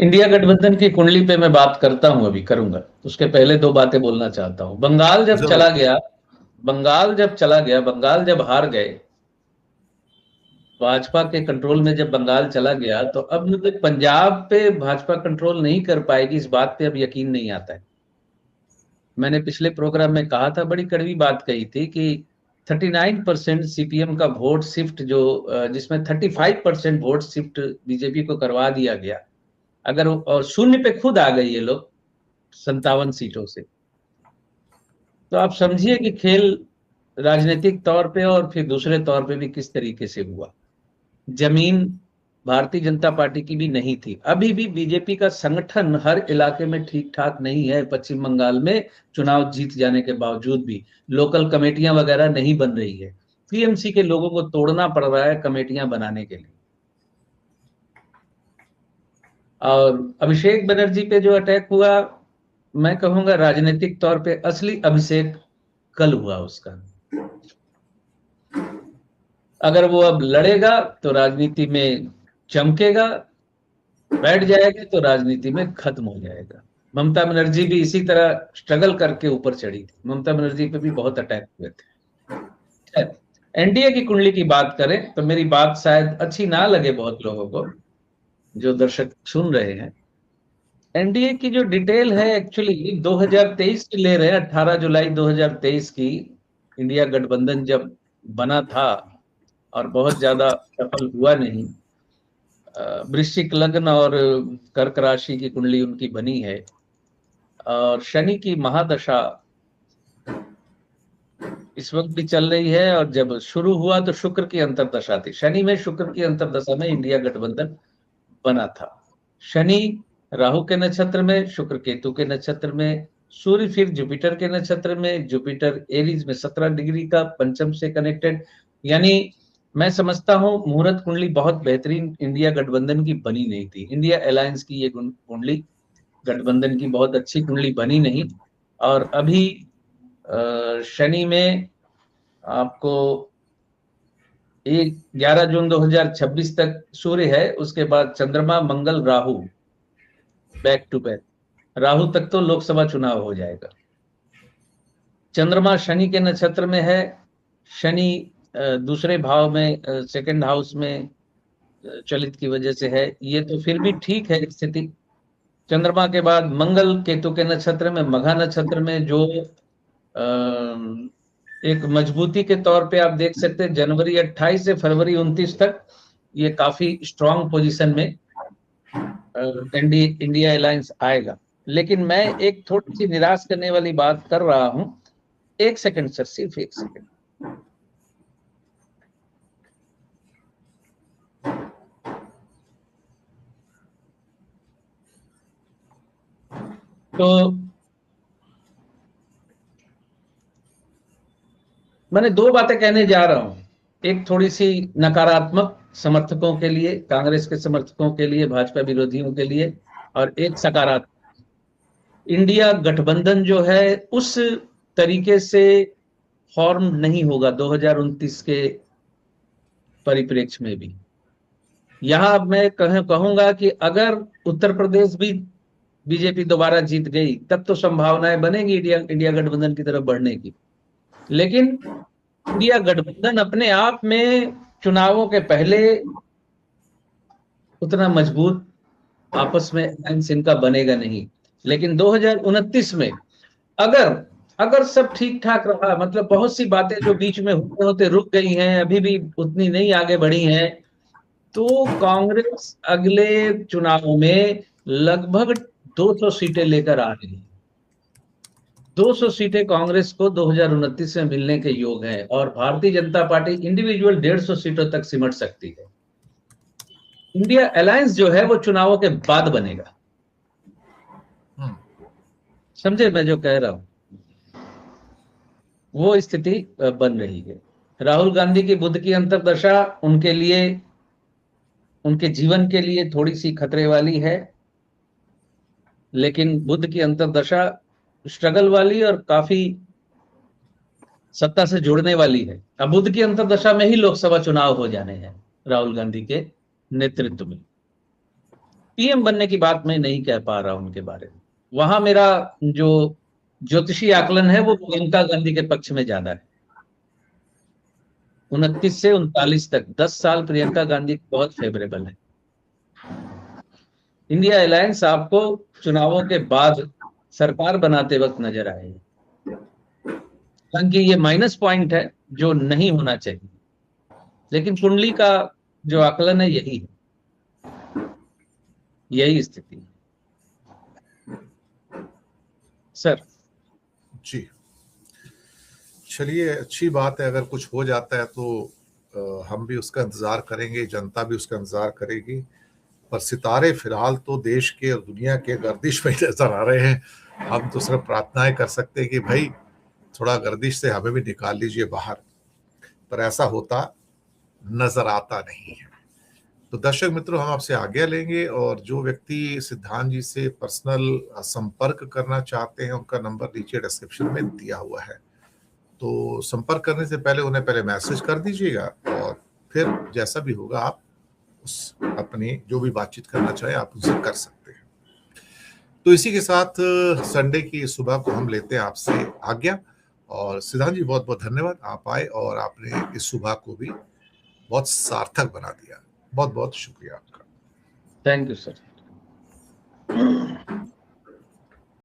India गठबंधन की कुंडली पे मैं बात करता हूं, अभी करूंगा। उसके पहले दो बातें बोलना चाहता हूं। बंगाल जब जरूर। चला गया, बंगाल जब हार गए, भाजपा के कंट्रोल में जब बंगाल चला गया, तो अब मतलब पंजाब पे भाजपा कंट्रोल नहीं कर पाएगी, इस बात पे अब यकीन नहीं आता है। मैंने पिछले प्रोग्राम में कहा था, बड़ी कड़वी बात कही थी कि 39% सीपीएम का वोट शिफ्ट जो जिसमें 35% वोट शिफ्ट बीजेपी को करवा दिया गया, अगर और शून्य पे खुद आ गए ये लोग 57 सीटों से, तो आप समझिए कि खेल राजनीतिक तौर पे और फिर दूसरे तौर पे भी किस तरीके से हुआ। जमीन भारतीय जनता पार्टी की भी नहीं थी। अभी भी बीजेपी का संगठन हर इलाके में ठीक ठाक नहीं है। पश्चिम बंगाल में चुनाव जीत जाने के बावजूद भी लोकल कमेटियां वगैरह नहीं बन रही है। टीएमसी के लोगों को तोड़ना पड़ रहा है कमेटियां बनाने के लिए। और अभिषेक बनर्जी पे जो अटैक हुआ, मैं कहूंगा राजनीतिक तौर पे असली अभिषेक कल हुआ उसका। अगर वो अब लड़ेगा तो राजनीति में चमकेगा, बैठ जाएगा तो राजनीति में खत्म हो जाएगा। ममता बनर्जी भी इसी तरह स्ट्रगल करके ऊपर चढ़ी थी। ममता बनर्जी पे भी बहुत अटैक हुए थे। एनडीए की कुंडली की बात करें तो मेरी बात शायद अच्छी ना लगे बहुत लोगों को, जो दर्शक सुन रहे हैं। एनडीए की जो डिटेल है, एक्चुअली 2023 की ले रहे हैं, 18 जुलाई 2023 की। इंडिया गठबंधन जब बना था और बहुत ज्यादा सफल हुआ नहीं। वृश्चिक लग्न और कर्क राशि की कुंडली उनकी बनी है, और शनि की महादशा इस वक्त भी चल रही है। और जब शुरू हुआ तो शुक्र की अंतरदशा थी। शनि में शुक्र की अंतरदशा में इंडिया गठबंधन बना था। शनि राहु के नक्षत्र में, शुक्र केतु के नक्षत्र में, सूर्य फिर जुपिटर के नक्षत्र में, जुपिटर एरीज में 17 डिग्री का पंचम से कनेक्टेड। यानी मैं समझता हूं मुहूर्त कुंडली बहुत बेहतरीन इंडिया गठबंधन की बनी नहीं थी। इंडिया अलायंस की ये कुंडली गठबंधन की बहुत अच्छी कुंडली बनी नहीं। और अभी शनि में आपको 11 जून 2026 तक सूर्य है, उसके बाद Chandrama Mangal Rahu back to back. Rahu तक तो लोकसभा चुनाव हो जाएगा। चंद्रमा शनि के नक्षत्र में है। शनि दूसरे भाव में, सेकंड हाउस में चलित की वजह से है। ये तो फिर भी ठीक है स्थिति। चंद्रमा के बाद मंगल केतु के नक्षत्र में, मघा नक्षत्र में, जो एक मजबूती के तौर पे आप देख सकते हैं जनवरी 28 से फरवरी 29 तक ये काफी स्ट्रांग पोजीशन में इंडिया अलायंस आएगा। लेकिन मैं एक थोड़ी सी निराश करने वाली बात कर रहा हूं। एक सेकंड सर, सिर्फ एक सेकंड। तो मैंने दो बातें कहने जा रहा हूं। एक थोड़ी सी नकारात्मक समर्थकों के लिए, कांग्रेस के समर्थकों के लिए, भाजपा विरोधियों के लिए, और एक सकारात्मक। इंडिया गठबंधन जो है उस तरीके से फॉर्म नहीं होगा 2029 के परिप्रेक्ष्य में भी। यहां मैं कहूंगा कि अगर उत्तर प्रदेश भी बीजेपी दोबारा जीत गई, तब तो संभावनाएं बनेगी इंडिया गठबंधन की तरफ बढ़ने की। लेकिन इंडिया गठबंधन अपने आप में चुनावों के पहले उतना मजबूत आपस में अलायंस इनका बनेगा नहीं। लेकिन 2029 में अगर अगर सब ठीक ठाक रहा, मतलब बहुत सी बातें जो बीच में होते होते रुक गई हैं, अभी भी उतनी नहीं आगे बढ़ी हैं, तो कांग्रेस अगले चुनाव में लगभग 200 सीटें लेकर आ रही है। 200 सीटें कांग्रेस को 2029 में मिलने के योग हैं, और भारतीय जनता पार्टी इंडिविजुअल 150 सीटों तक सिमट सकती है। इंडिया अलायंस जो है वो चुनावों के बाद बनेगा। समझे मैं जो कह रहा हूं? वो स्थिति बन रही है। राहुल गांधी की बुध की अंतर्दशा उनके लिए, उनके जीवन के लिए थोड़ी सी खतरे वाली है। लेकिन बुध की अंतर्दशा स्ट्रगल वाली और काफी सत्ता से जुड़ने वाली है। अब बुध की अंतर्दशा में ही लोकसभा चुनाव हो जाने हैं राहुल गांधी के नेतृत्व में। पीएम बनने की बात मैं नहीं कह पा रहा हूं उनके बारे में। वहां मेरा जो ज्योतिषी आकलन है वो प्रियंका गांधी के पक्ष में ज्यादा है। 29 से 39 तक 10 साल प्रियंका गांधी बहुत फेवरेबल है। इंडिया अलायंस आपको चुनावों के बाद सरकार बनाते वक्त नजर आएगी, हालांकि ये माइनस पॉइंट है जो नहीं होना चाहिए, लेकिन कुंडली का जो आकलन है यही है, यही स्थिति है सर। जी चलिए, अच्छी बात है। अगर कुछ हो जाता है तो हम भी उसका इंतजार करेंगे, जनता भी उसका इंतजार करेगी। पर सितारे फिलहाल तो देश के और दुनिया के गर्दिश में नजर आ रहे हैं। हम तो सिर्फ प्रार्थनाएं कर सकते हैं कि भाई थोड़ा गर्दिश से हमें भी निकाल लीजिए बाहर, पर ऐसा होता नजर आता नहीं है। तो दर्शक मित्रों, हम आपसे आज्ञा लेंगे, और जो व्यक्ति सिद्धांत जी से पर्सनल संपर्क करना चाहते हैं उनका नंबर नीचे डिस्क्रिप्शन में दिया हुआ है। तो संपर्क करने से पहले उन्हें पहले मैसेज कर दीजिएगा, और फिर जैसा भी होगा आप उस अपनी जो भी बातचीत करना चाहे आप उनसे कर सकते हैं। तो इसी के साथ संडे की सुबह को हम लेते हैं आपसे आज्ञा। और सिद्धांत जी, बहुत बहुत धन्यवाद, आप आए और आपने इस सुबह को भी बहुत सार्थक बना दिया। बहुत बहुत शुक्रिया आपका। Thank you sir.